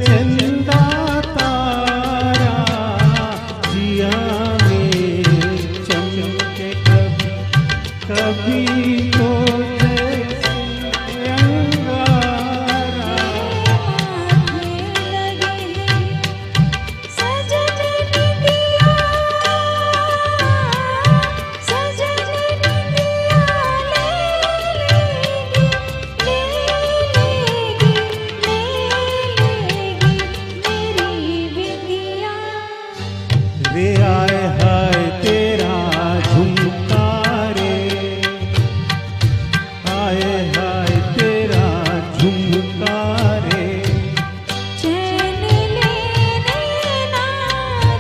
चंदा तारा जिया में चमके कभी कभी तो वे आए हाय तेरा झुमका रे, आए हाय तेरा झुमका रे। चैन लेने ना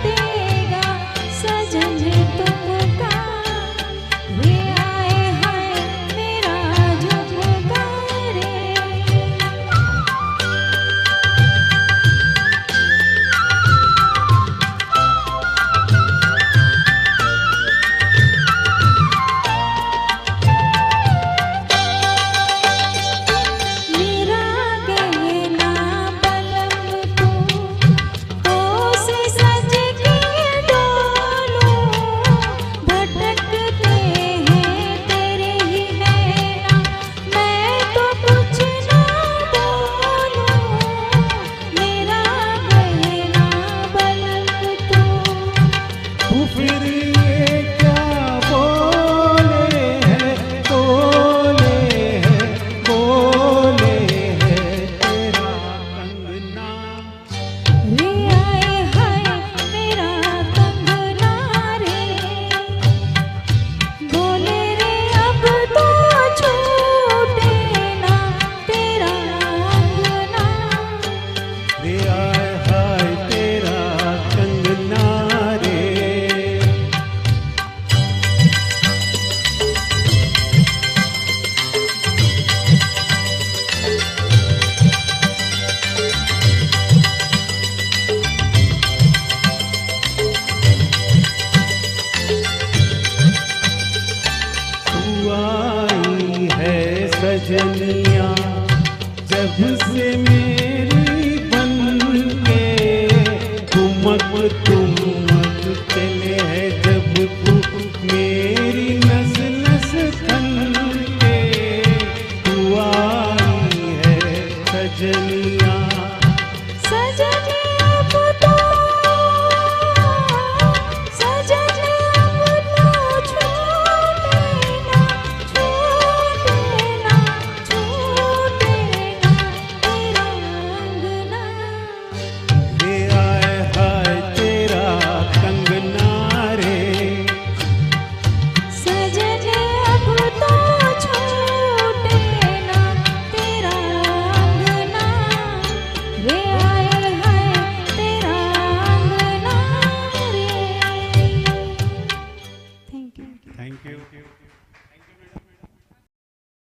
देगा सजन तुमका, वे आए हाय मेरा झुमका रे। फिर ये क्या बोले हैं, बोले हैं, बोले हैं तेरा कंगना। वे आए हाय मेरा कंगना रे, बोले रे अब तो छूटे ना तेरा अंगना। वे आए हाय तेरा कंगना रे। तू आई है सजनिया जब से मैं